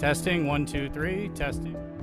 Testing, 1, 2, 3, testing.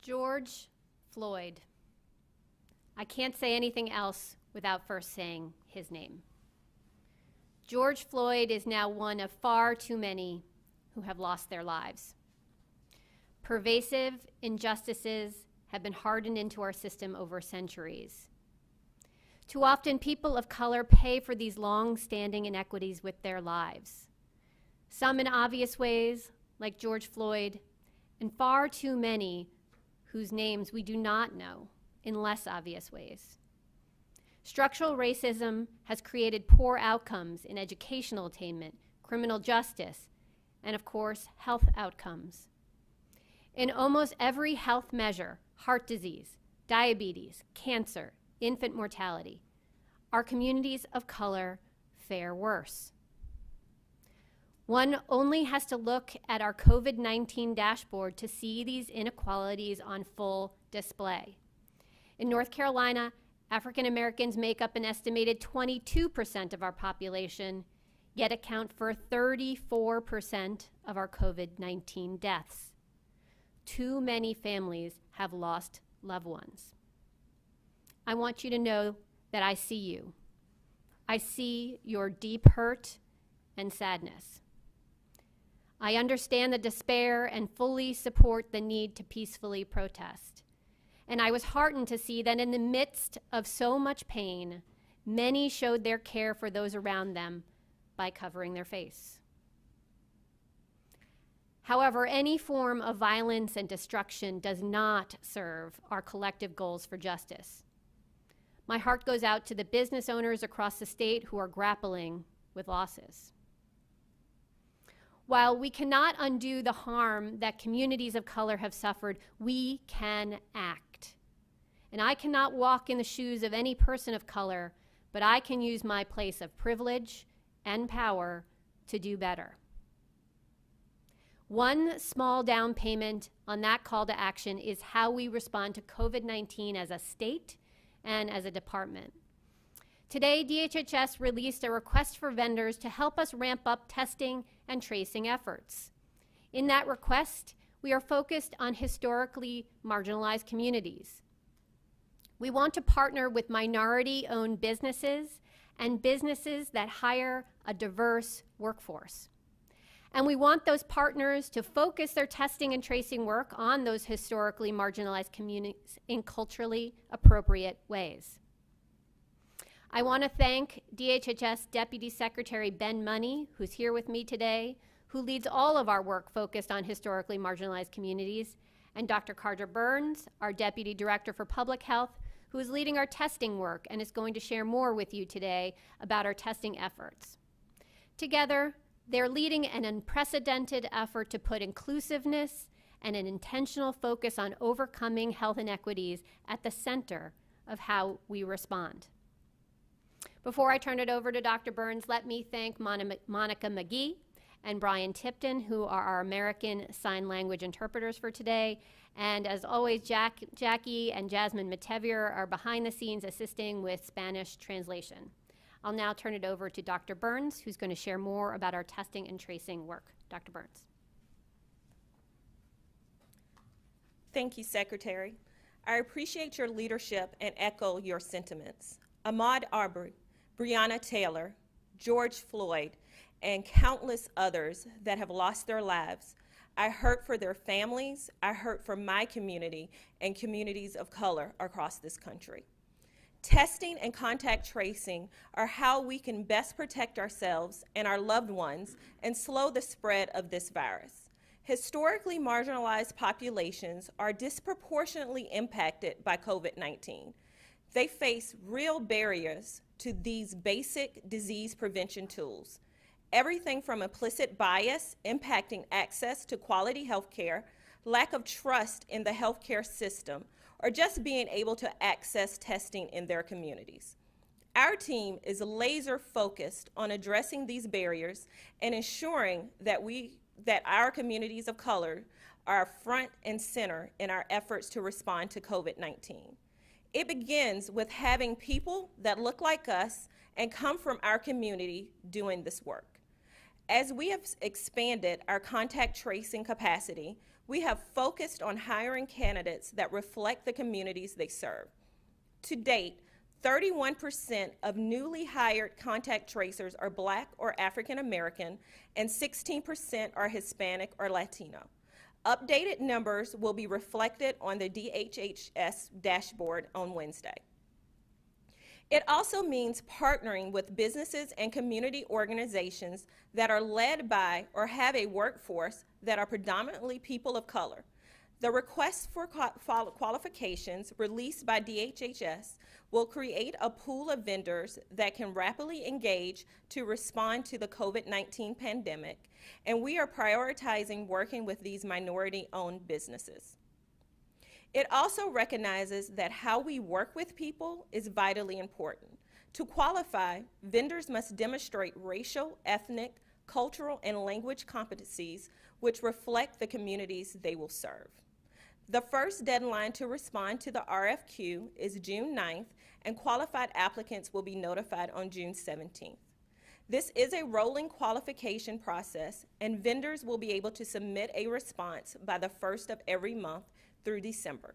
George Floyd. I can't say anything else without first saying his name. George Floyd is now one of far too many who have lost their lives. Pervasive injustices have been hardened into our system over centuries. Too often, people of color pay for these long-standing inequities with their lives. Some in obvious ways, like George Floyd, and far too many whose names we do not know in less obvious ways. Structural racism has created poor outcomes in educational attainment, criminal justice, and of course, health outcomes. In almost every health measure, heart disease, diabetes, cancer, infant mortality, our communities of color fare worse. One only has to look at our COVID-19 dashboard to see these inequalities on full display. In North Carolina, African Americans make up an estimated 22% of our population, yet account for 34% of our COVID-19 deaths. Too many families have lost loved ones. I want you to know that I see you. I see your deep hurt and sadness. I understand the despair and fully support the need to peacefully protest. And I was heartened to see that in the midst of so much pain, many showed their care for those around them by covering their face. However, any form of violence and destruction does not serve our collective goals for justice. My heart goes out to the business owners across the state who are grappling with losses. While we cannot undo the harm that communities of color have suffered, we can act. And I cannot walk in the shoes of any person of color, but I can use my place of privilege and power to do better. One small down payment on that call to action is how we respond to COVID-19 as a state and as a department. Today, DHHS released a request for vendors to help us ramp up testing and tracing efforts. In that request, we are focused on historically marginalized communities. We want to partner with minority-owned businesses and businesses that hire a diverse workforce. And we want those partners to focus their testing and tracing work on those historically marginalized communities in culturally appropriate ways. I want to thank DHHS Deputy Secretary Ben Money, who's here with me today, who leads all of our work focused on historically marginalized communities, and Dr. Carter Burns, our Deputy Director for Public Health, who is leading our testing work and is going to share more with you today about our testing efforts. Together, they're leading an unprecedented effort to put inclusiveness and an intentional focus on overcoming health inequities at the center of how we respond. Before I turn it over to Dr. Burns, let me thank Monica McGee and Brian Tipton, who are our American Sign Language interpreters for today. And as always, Jackie and Jasmine Matevier are behind the scenes assisting with Spanish translation. I'll now turn it over to Dr. Burns, who's going to share more about our testing and tracing work. Dr. Burns. Thank you, Secretary. I appreciate your leadership and echo your sentiments. Ahmaud Arbery, Breonna Taylor, George Floyd, and countless others that have lost their lives. I hurt for their families, I hurt for my community and communities of color across this country. Testing and contact tracing are how we can best protect ourselves and our loved ones and slow the spread of this virus. Historically marginalized populations are disproportionately impacted by COVID-19. They face real barriers to these basic disease prevention tools. Everything from implicit bias impacting access to quality health care, lack of trust in the healthcare system, or just being able to access testing in their communities. Our team is laser focused on addressing these barriers and ensuring that our communities of color are front and center in our efforts to respond to COVID-19. It begins with having people that look like us and come from our community doing this work. As we have expanded our contact tracing capacity, we have focused on hiring candidates that reflect the communities they serve. To date, 31% of newly hired contact tracers are Black or African American, and 16% are Hispanic or Latino. Updated numbers will be reflected on the DHHS dashboard on Wednesday. It also means partnering with businesses and community organizations that are led by or have a workforce that are predominantly people of color. The request for qualifications released by DHHS will create a pool of vendors that can rapidly engage to respond to the COVID-19 pandemic, and we are prioritizing working with these minority-owned businesses. It also recognizes that how we work with people is vitally important. To qualify, vendors must demonstrate racial, ethnic, cultural, and language competencies which reflect the communities they will serve. The first deadline to respond to the RFQ is June 9th, and qualified applicants will be notified on June 17th. This is a rolling qualification process, and vendors will be able to submit a response by the 1st of every month through December.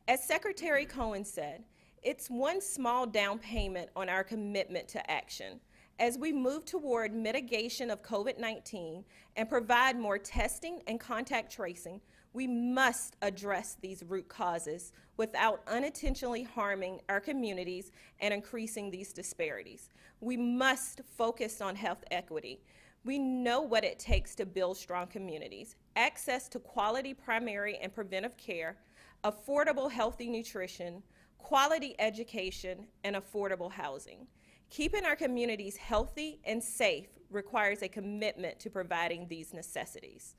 As Secretary Cohen said, it's one small down payment on our commitment to action. As we move toward mitigation of COVID-19 and provide more testing and contact tracing, we must address these root causes without unintentionally harming our communities and increasing these disparities. We must focus on health equity. We know what it takes to build strong communities: access to quality primary and preventive care, affordable healthy nutrition, quality education, and affordable housing. Keeping our communities healthy and safe requires a commitment to providing these necessities.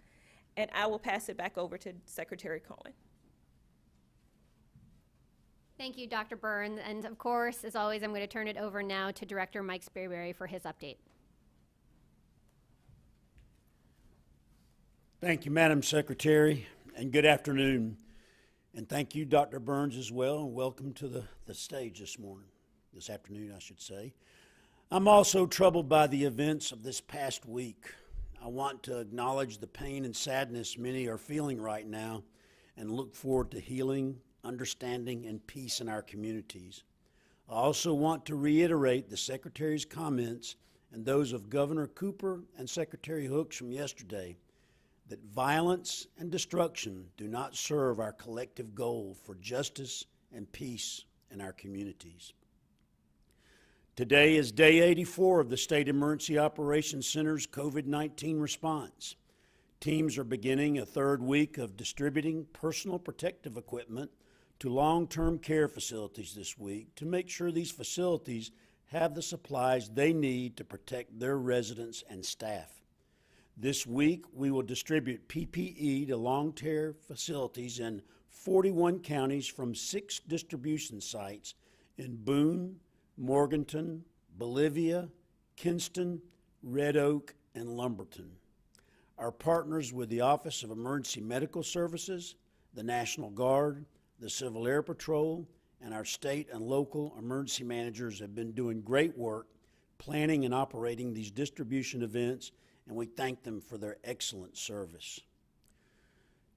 And I will pass it back over to Secretary Cohen. Thank you, Dr. Burns. And of course, as always, I'm going to turn it over now to Director Mike Sprayberry for his update. Thank you, Madam Secretary, and good afternoon. And thank you, Dr. Burns, as well, and welcome to the stage this afternoon, I should say. I'm also troubled by the events of this past week. I want to acknowledge the pain and sadness many are feeling right now and look forward to healing, understanding, and peace in our communities. I also want to reiterate the Secretary's comments and those of Governor Cooper and Secretary Hooks from yesterday, that violence and destruction do not serve our collective goal for justice and peace in our communities. Today is day 84 of the State Emergency Operations Center's COVID-19 response. Teams are beginning a third week of distributing personal protective equipment to long-term care facilities this week to make sure these facilities have the supplies they need to protect their residents and staff. This week, we will distribute PPE to long-term facilities in 41 counties from 6 distribution sites in Boone, Morganton, Bolivia, Kinston, Red Oak, and Lumberton. Our partners with the Office of Emergency Medical Services, the National Guard, the Civil Air Patrol, and our state and local emergency managers have been doing great work planning and operating these distribution events, and we thank them for their excellent service.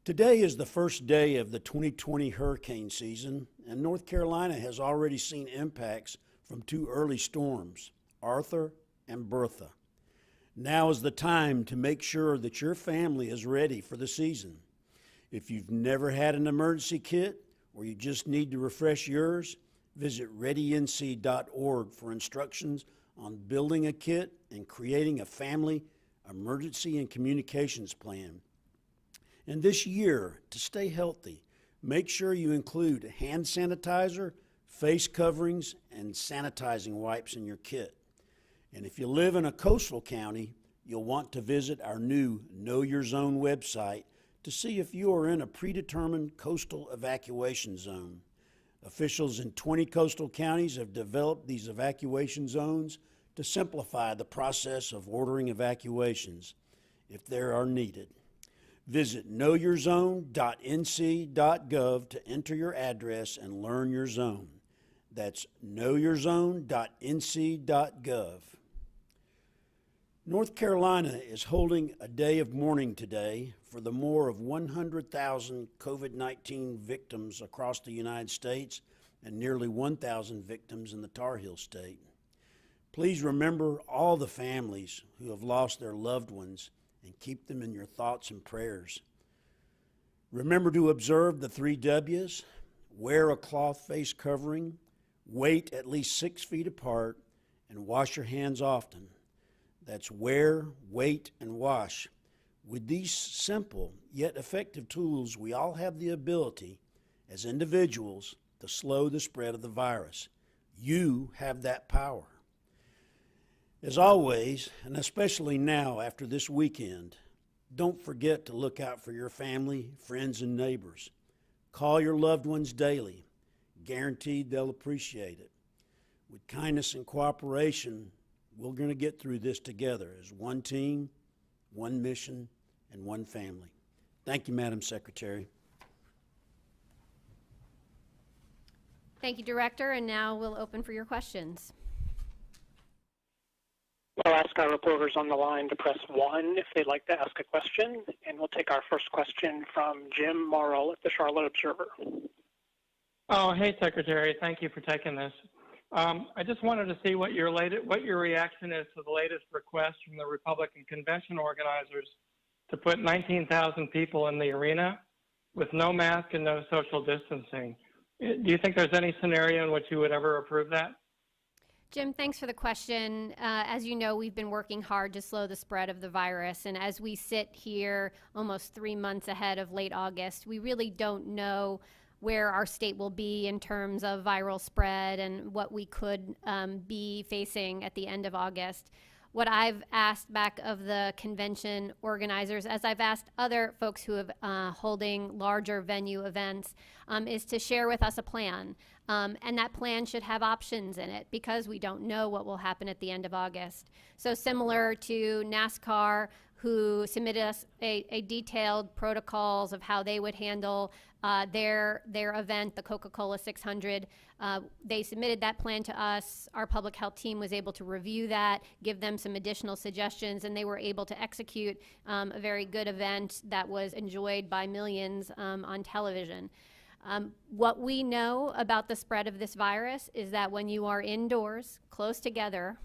Today is the first day of the 2020 hurricane season, and North Carolina has already seen impacts from 2 early storms, Arthur and Bertha. Now is the time to make sure that your family is ready for the season. If you've never had an emergency kit or you just need to refresh yours, visit readync.org for instructions on building a kit and creating a family emergency and communications plan. And this year, to stay healthy, make sure you include hand sanitizer, face coverings, and sanitizing wipes in your kit. And if you live in a coastal county, you'll want to visit our new Know Your Zone website to see if you are in a predetermined coastal evacuation zone. Officials in 20 coastal counties have developed these evacuation zones to simplify the process of ordering evacuations if there are needed. Visit knowyourzone.nc.gov to enter your address and learn your zone. That's knowyourzone.nc.gov. North Carolina is holding a day of mourning today for the more of 100,000 COVID-19 victims across the United States and nearly 1,000 victims in the Tar Heel State. Please remember all the families who have lost their loved ones and keep them in your thoughts and prayers. Remember to observe the 3 W's: wear a cloth face covering, wait at least 6 feet apart, and wash your hands often. That's wear, wait, and wash. With these simple yet effective tools, we all have the ability as individuals to slow the spread of the virus. You have that power. As always, and especially now after this weekend, don't forget to look out for your family, friends, and neighbors. Call your loved ones daily. Guaranteed they'll appreciate it. With kindness and cooperation, we're going to get through this together as one team, one mission, and one family. Thank you, Madam Secretary. Thank you, Director, and now we'll open for your questions. We'll ask our reporters on the line to press 1 if they'd like to ask a question, and we'll take our first question from Jim Morrill at the Charlotte Observer. Oh, hey, Secretary. Thank you for taking this. I just wanted to see what your reaction is to the latest request from the Republican convention organizers to put 19,000 people in the arena with no mask and no social distancing. Do you think there's any scenario in which you would ever approve that? Jim, thanks for the question. As you know, we've been working hard to slow the spread of the virus, and as we sit here almost 3 months ahead of late August, we really don't know where our state will be in terms of viral spread and what we could be facing at the end of August. What I've asked back of the convention organizers, as I've asked other folks who have holding larger venue events, is to share with us a plan. And that plan should have options in it because we don't know what will happen at the end of August. So similar to NASCAR, who submitted us a detailed protocols of how they would handle their event, the Coca-Cola 600. They submitted that plan to us. Our public health team was able to review that, give them some additional suggestions, and they were able to execute a very good event that was enjoyed by millions on television. What we know about the spread of this virus is that when you are indoors, close together,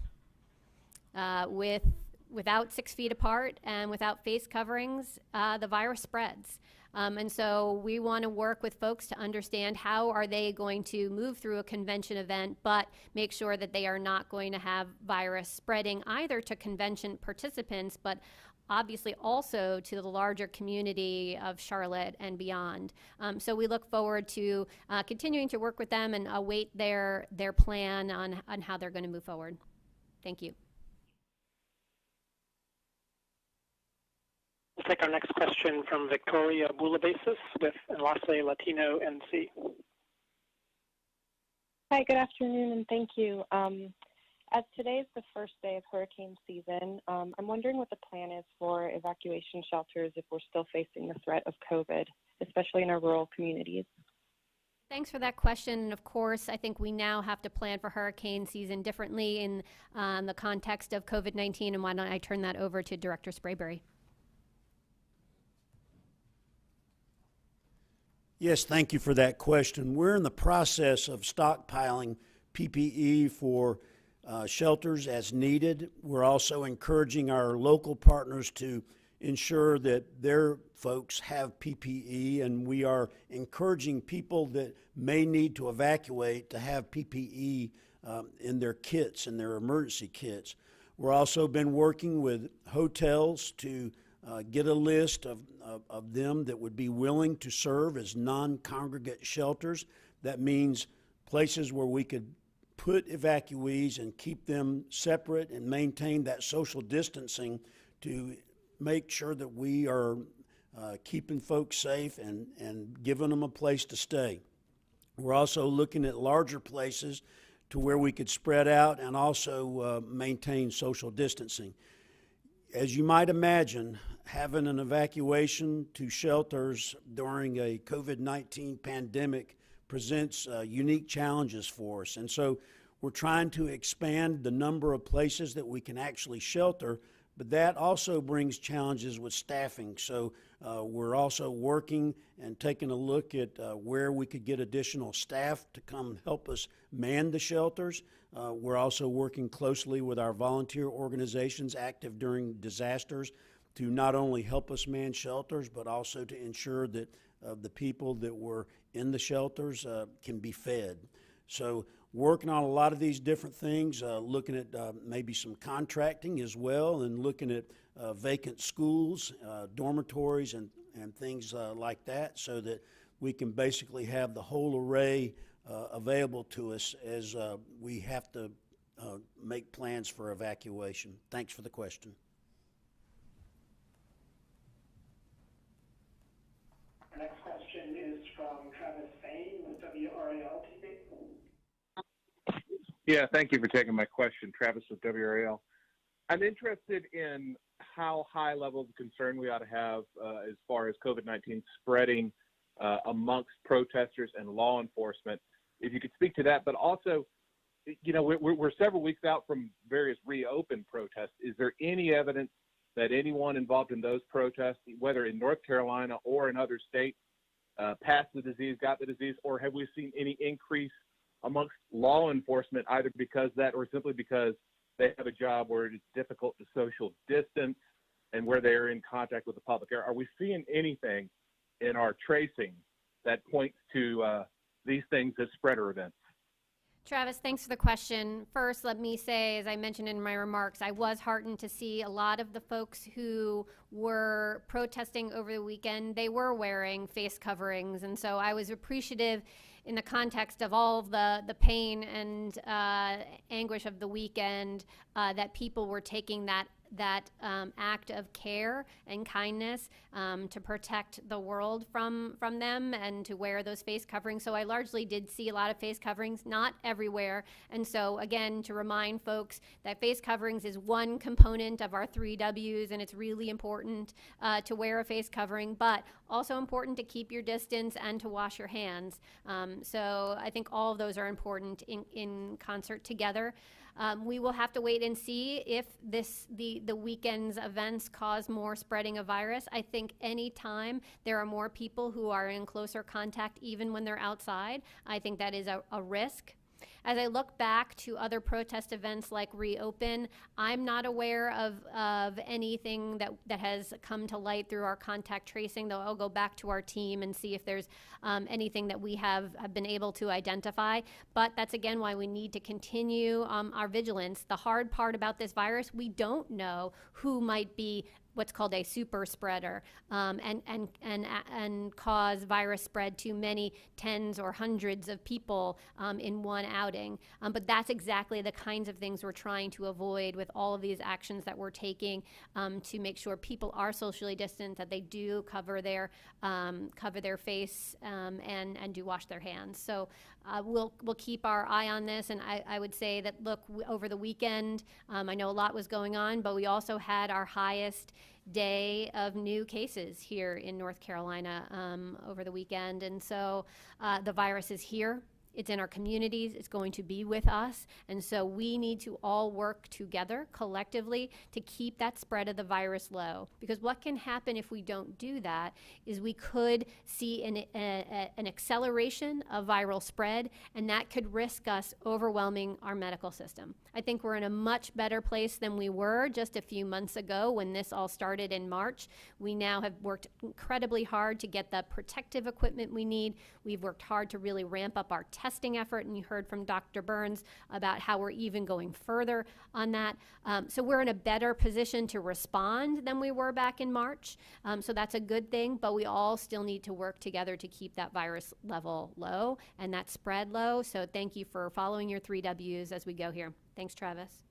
without 6 feet apart and without face coverings, the virus spreads. And so we want to work with folks to understand how are they going to move through a convention event, but make sure that they are not going to have virus spreading either to convention participants, but obviously also to the larger community of Charlotte and beyond. So we look forward to continuing to work with them and await their plan on how they're going to move forward. Thank you. We'll take our next question from Victoria Bulabasis with Enlace Latino NC. Hi, good afternoon, and thank you. As today is the first day of hurricane season, I'm wondering what the plan is for evacuation shelters if we're still facing the threat of COVID, especially in our rural communities. Thanks for that question. And of course, I think we now have to plan for hurricane season differently in the context of COVID-19. And why don't I turn that over to Director Sprayberry? Yes, thank you for that question. We're in the process of stockpiling PPE for shelters as needed. We're also encouraging our local partners to ensure that their folks have PPE, and we are encouraging people that may need to evacuate to have PPE in their kits, in their emergency kits. We're also been working with hotels to get a list of them that would be willing to serve as non-congregate shelters. That means places where we could put evacuees and keep them separate and maintain that social distancing to make sure that we are keeping folks safe and giving them a place to stay. We're also looking at larger places to where we could spread out and also maintain social distancing. As you might imagine, having an evacuation to shelters during a COVID-19 pandemic presents unique challenges for us. And so we're trying to expand the number of places that we can actually shelter, but that also brings challenges with staffing. So we're also working and taking a look at where we could get additional staff to come help us man the shelters. We're also working closely with our volunteer organizations active during disasters to not only help us man shelters, but also to ensure that the people that were in the shelters can be fed. So working on a lot of these different things, looking at maybe some contracting as well, and looking at vacant schools, dormitories, and things like that, so that we can basically have the whole array available to us as we have to make plans for evacuation. Thanks for the question. Our next question is from Travis Fain with WRAL TV. Yeah, thank you for taking my question. Travis with WRAL. I'm interested in how high levels of concern we ought to have as far as COVID-19 spreading amongst protesters and law enforcement. If you could speak to that, but also, you know, we're several weeks out from various reopened protests. Is there any evidence that anyone involved in those protests, whether in North Carolina or in other states, passed the disease, got the disease, or have we seen any increase amongst law enforcement, either because of that or simply because they have a job where it is difficult to social distance and where they're in contact with the public? Are we seeing anything in our tracing that points to these things as spreader events? Travis, thanks for the question. First, let me say, as I mentioned in my remarks, I was heartened to see a lot of the folks who were protesting over the weekend, they were wearing face coverings. And so I was appreciative in the context of all of the pain and anguish of the weekend that people were taking that act of care and kindness to protect the world from them and to wear those face coverings. So I largely did see a lot of face coverings, not everywhere. And so again, to remind folks that face coverings is one component of our 3 Ws, and it's really important to wear a face covering, but also important to keep your distance and to wash your hands. So I think all of those are important in concert together. We will have to wait and see if the weekend's events cause more spreading of virus. I think any time there are more people who are in closer contact, even when they're outside, I think that is a risk. As I look back to other protest events like Reopen, I'm not aware of anything that has come to light through our contact tracing, though I'll go back to our team and see if there's anything that we have been able to identify. But that's again why we need to continue our vigilance. The hard part about this virus, we don't know who might be what's called a super spreader and cause virus spread to many tens or hundreds of people in one outing. But that's exactly the kinds of things we're trying to avoid with all of these actions that we're taking to make sure people are socially distant, that they do cover their face and do wash their hands. So we'll keep our eye on this, and I would say that, look, over the weekend, I know a lot was going on, but we also had our highest day of new cases here in North Carolina over the weekend. And so the virus is here. It's in our communities. It's going to be with us. And so we need to all work together collectively to keep that spread of the virus low. Because what can happen if we don't do that is we could see an acceleration of viral spread, and that could risk us overwhelming our medical system. I think we're in a much better place than we were just a few months ago when this all started in March. We now have worked incredibly hard to get the protective equipment we need. We've worked hard to really ramp up our testing effort, and you heard from Dr. Burns about how we're even going further on that. So we're in a better position to respond than we were back in March. So that's a good thing, but we all still need to work together to keep that virus level low and that spread low. So thank you for following your 3 Ws as we go here. Thanks, Travis.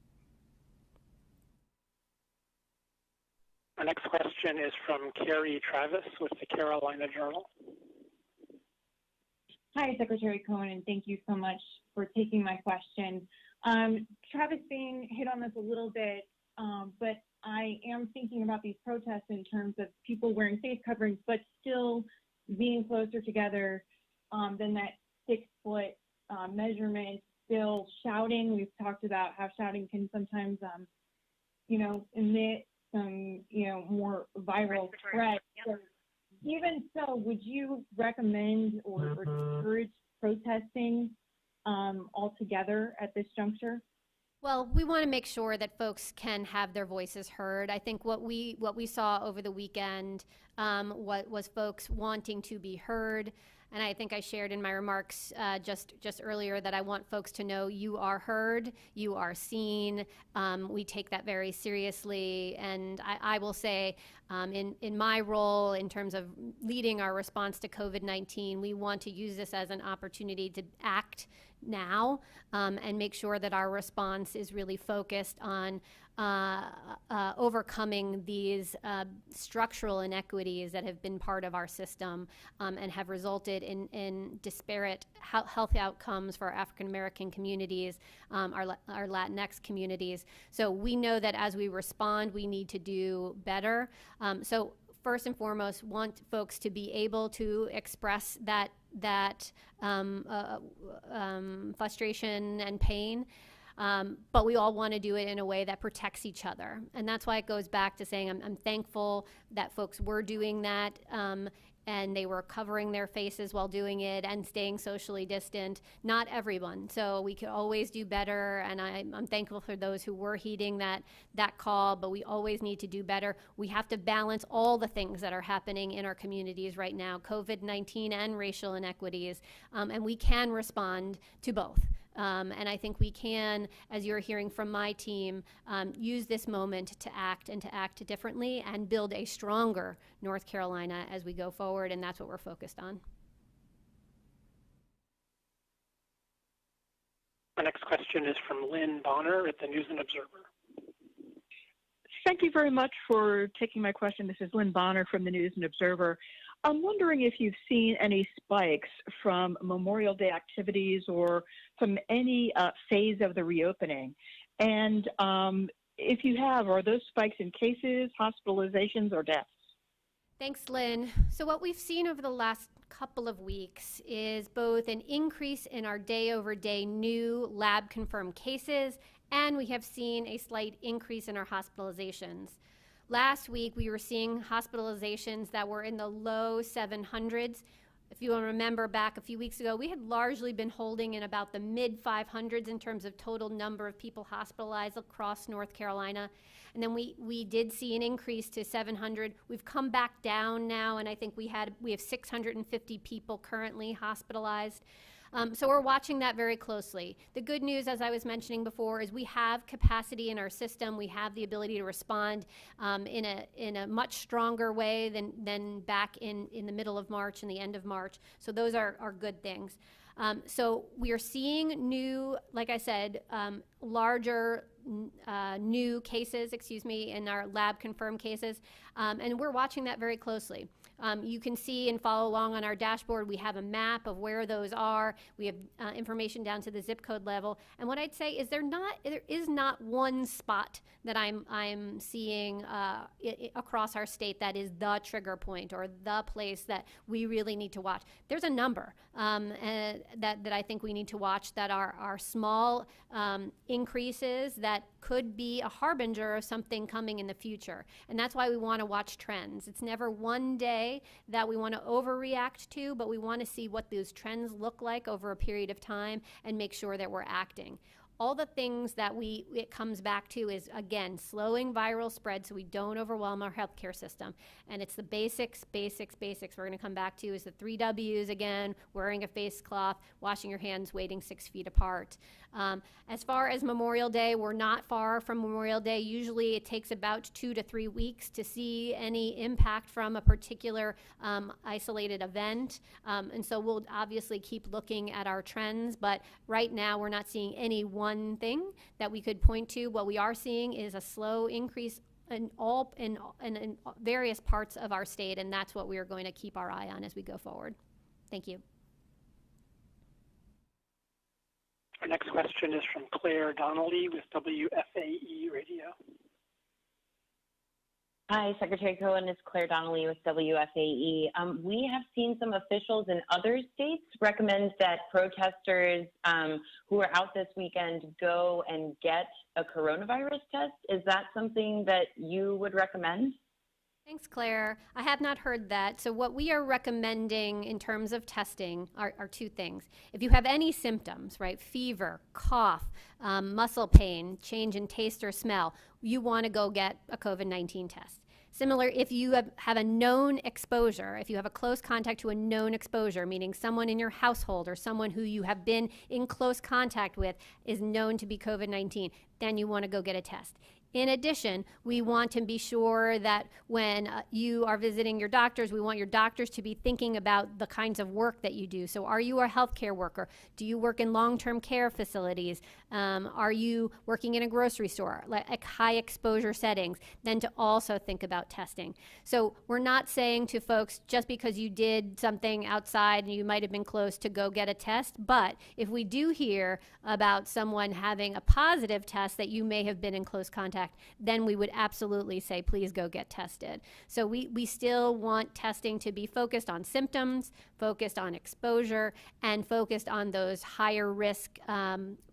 Our next question is from Carrie Travis with the Carolina Journal. Hi, Secretary Cohen, and thank you so much for taking my question. Travis Fain hit on this a little bit, but I am thinking about these protests in terms of people wearing face coverings, but still being closer together than that 6-foot measurement, still shouting. We've talked about how shouting can sometimes, emit some, more viral spread. So even so, would you recommend or encourage protesting altogether at this juncture? Well, we want to make sure that folks can have their voices heard. I think what we saw over the weekend was folks wanting to be heard. And I think I shared in my remarks just earlier that I want folks to know you are heard, you are seen. We take that very seriously. And I will say, in my role in terms of leading our response to COVID-19, we want to use this as an opportunity to act now and make sure that our response is really focused on overcoming these structural inequities that have been part of our system and have resulted in disparate health outcomes for our African American communities, our Latinx communities. So we know that as we respond, we need to do better. So first and foremost, want folks to be able to express that frustration and pain. But we all want to do it in a way that protects each other. And that's why it goes back to saying I'm thankful that folks were doing that and they were covering their faces while doing it and staying socially distant. Not everyone. So we could always do better. And I'm thankful for those who were heeding that call, but we always need to do better. We have to balance all the things that are happening in our communities right now, COVID-19 and racial inequities. And we can respond to both. And I think we can, as you're hearing from my team, use this moment to act differently and build a stronger North Carolina as we go forward, and that's what we're focused on. Our next question is from Lynn Bonner at the News and Observer. Thank you very much for taking my question. This is Lynn Bonner from the News and Observer. I'm wondering if you've seen any spikes from Memorial Day activities or from any phase of the reopening. And if you have, are those spikes in cases, hospitalizations, or deaths? Thanks, Lynn. So what we've seen over the last couple of weeks is both an increase in our day-over-day new lab-confirmed cases, and we have seen a slight increase in our hospitalizations. Last week, we were seeing hospitalizations that were in the low 700s. If you remember back a few weeks ago, we had largely been holding in about the mid 500s in terms of total number of people hospitalized across North Carolina. And then we did see an increase to 700. We've come back down now, and I think we have 650 people currently hospitalized. So we're watching that very closely. The good news, as I was mentioning before, is we have capacity in our system. We have the ability to respond in a much stronger way than back in the middle of March and the end of March. So those are good things. So we are seeing new, like I said, larger new cases, in our lab confirmed cases, and we're watching that very closely. You can see and follow along on our dashboard. We have a map of where those are. We have information down to the zip code level. And what I'd say is there is not one spot that I'm seeing across our state that is the trigger point or the place that we really need to watch. There's a number that I think we need to watch that are small increases that could be a harbinger of something coming in the future. And that's why we want to watch trends. It's never one day that we want to overreact to, but we want to see what those trends look like over a period of time and make sure that we're acting. All the things that it comes back to is, again, slowing viral spread so we don't overwhelm our healthcare system. And it's the basics. We're going to come back to is the 3 W's again, wearing a face cloth, washing your hands, waiting 6 feet apart. As far as Memorial Day, we're not far from Memorial Day. Usually it takes about 2 to 3 weeks to see any impact from a particular isolated event. And so we'll obviously keep looking at our trends, but right now we're not seeing any one thing that we could point to. What we are seeing is a slow increase in various parts of our state, and that's what we are going to keep our eye on as we go forward. Thank you. Our next question is from Claire Donnelly with WFAE Radio. Hi, Secretary Cohen. It's Claire Donnelly with WFAE. We have seen some officials in other states recommend that protesters who are out this weekend go and get a coronavirus test. Is that something that you would recommend? Thanks, Claire. I have not heard that. So what we are recommending in terms of testing are 2 things. If you have any symptoms, right, fever, cough, muscle pain, change in taste or smell, you want to go get a COVID-19 test. Similar, if you have a known exposure, if you have a close contact to a known exposure, meaning someone in your household or someone who you have been in close contact with is known to be COVID-19, then you want to go get a test. In addition, we want to be sure that when you are visiting your doctors, we want your doctors to be thinking about the kinds of work that you do. So are you a healthcare worker? Do you work in long-term care facilities? Are you working in a grocery store, like high exposure settings? Then to also think about testing. So we're not saying to folks, just because you did something outside and you might have been close, to go get a test. But if we do hear about someone having a positive test that you may have been in close contact, then we would absolutely say, please go get tested. So we still want testing to be focused on symptoms, focused on exposure, and focused on those higher risk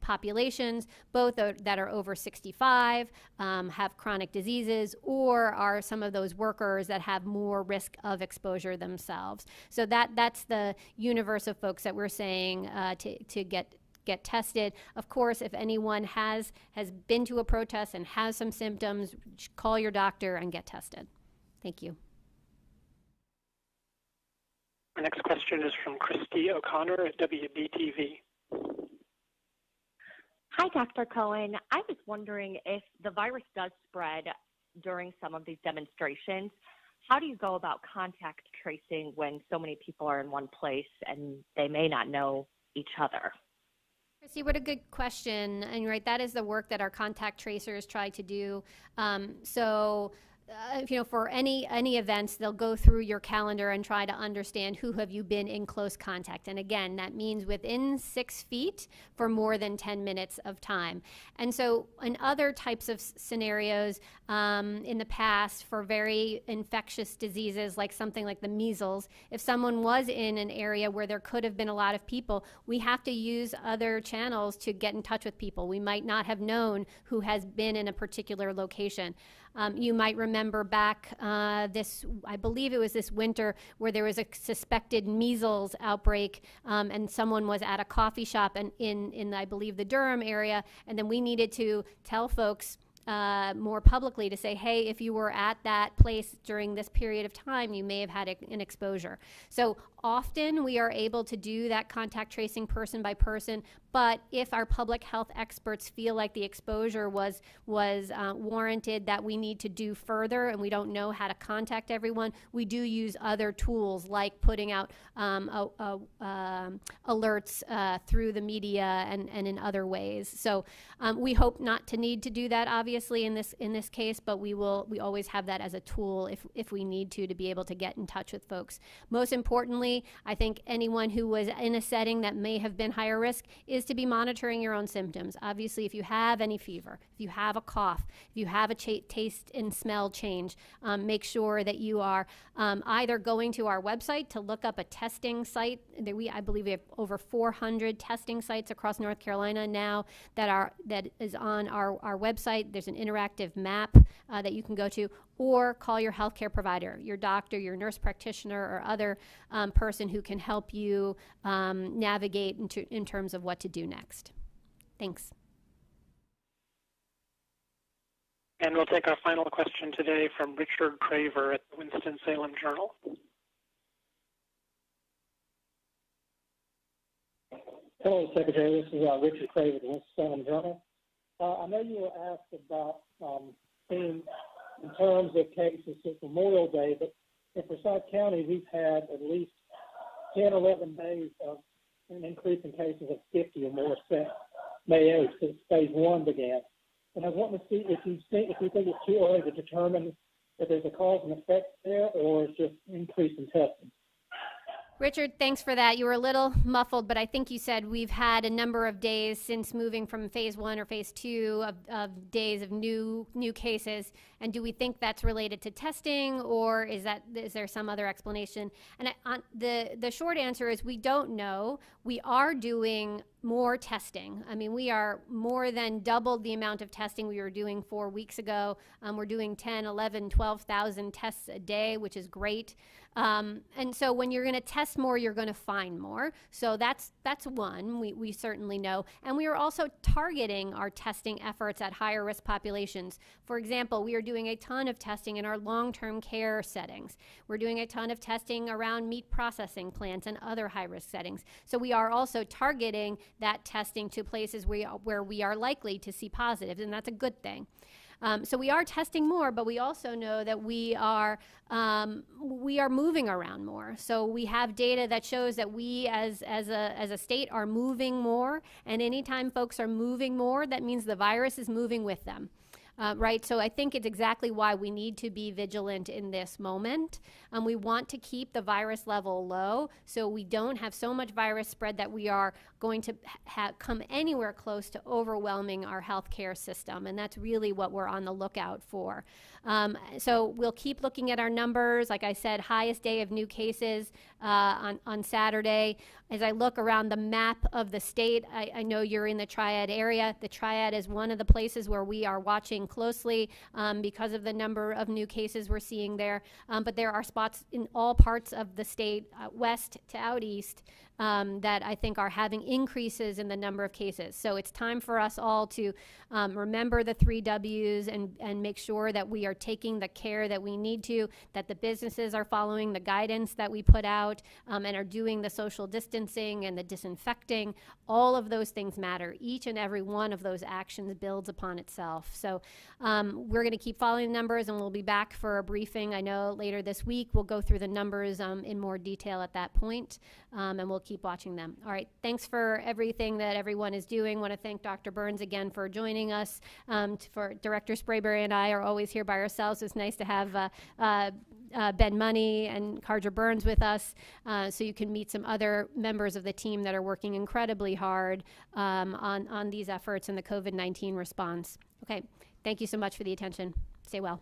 populations, both that are over 65, have chronic diseases, or are some of those workers that have more risk of exposure themselves. So that's the universe of folks that we're saying to get tested. Of course, if anyone has been to a protest and has some symptoms, call your doctor and get tested. Thank you. Our next question is from Christy O'Connor at WBTV. Hi, Dr. Cohen. I was wondering, if the virus does spread during some of these demonstrations, how do you go about contact tracing when so many people are in one place and they may not know each other? Christy, what a good question. And right, that is the work that our contact tracers try to do. For any events, they'll go through your calendar and try to understand who have you been in close contact. And again, that means within 6 feet for more than 10 minutes of time. And so in other types of scenarios in the past, for very infectious diseases like something like the measles, if someone was in an area where there could have been a lot of people, we have to use other channels to get in touch with people. We might not have known who has been in a particular location. You might remember back I believe it was this winter, where there was a suspected measles outbreak, and someone was at a coffee shop in I believe the Durham area, and then we needed to tell folks more publicly to say, hey, if you were at that place during this period of time, you may have had an exposure. So often we are able to do that contact tracing person by person, but if our public health experts feel like the exposure was warranted, that we need to do further and we don't know how to contact everyone, we do use other tools like putting out alerts through the media and in other ways. So we hope not to need to do that, obviously, in this case, but we always have that as a tool if we need to be able to get in touch with folks. Most importantly, I think anyone who was in a setting that may have been higher risk is to be monitoring your own symptoms. Obviously, if you have any fever, if you have a cough, if you have a taste and smell change, make sure that you are either going to our website to look up a testing site. I believe we have over 400 testing sites across North Carolina now that is on our website. There's an interactive map that you can go to, or call your healthcare provider, your doctor, your nurse practitioner, or other person who can help you navigate in terms of what to do next. Thanks. And we'll take our final question today from Richard Craver at the Winston-Salem Journal. Hello, Secretary. This is Richard Craver at the Winston-Salem Journal. I know you were asked about seeing in terms of cases since Memorial Day, but in Forsyth County, we've had at least 10, 11 days of an increase in cases of 50 or more since May 8th, since phase 1 began. And I was wanting to see if you think it's too early to determine if there's a cause and effect there, or it's just increase in testing. Richard, thanks for that. You were a little muffled, but I think you said we've had a number of days since moving from phase 1 or phase 2 of days of new cases. And do we think that's related to testing, or is there some other explanation? And the short answer is we don't know. We are doing more testing. I mean, we are more than doubled the amount of testing we were doing 4 weeks ago. We're doing 10, 11, 12,000 tests a day, which is great. And so when you're going to test more, you're going to find more. So that's one, we certainly know. And we are also targeting our testing efforts at higher risk populations. For example, we are doing a ton of testing in our long-term care settings. We're doing a ton of testing around meat processing plants and other high-risk settings. So we are also targeting that testing to places where we are likely to see positives, and that's a good thing. So we are testing more, but we also know that we are moving around more. So we have data that shows that we as a state are moving more, and anytime folks are moving more, that means the virus is moving with them. Right, so I think it's exactly why we need to be vigilant in this moment. We want to keep the virus level low so we don't have so much virus spread that we are going to come anywhere close to overwhelming our healthcare system, and that's really what we're on the lookout for. So we'll keep looking at our numbers. Like I said, highest day of new cases on Saturday. As I look around the map of the state, I know you're in the Triad area. The Triad is one of the places where we are watching closely because of the number of new cases we're seeing there. But there are spots in all parts of the state, west to out east, that I think are having increases in the number of cases. So it's time for us all to remember the 3 W's and make sure that we are taking the care that we need to, that the businesses are following the guidance that we put out and are doing the social distancing and the disinfecting. All of those things matter. Each and every one of those actions builds upon itself. So we're going to keep following the numbers, and we'll be back for a briefing. I know later this week we'll go through the numbers in more detail at that point, and we'll keep watching them. All right, thanks for everything that everyone is doing. I want to thank Dr. Burns again for joining us. For Director Sprayberry and I are always here by ourselves. It's nice to have Ben Money and Carter Burns with us, so you can meet some other members of the team that are working incredibly hard on these efforts and the COVID-19 response. Okay, thank you so much for the attention. Stay well.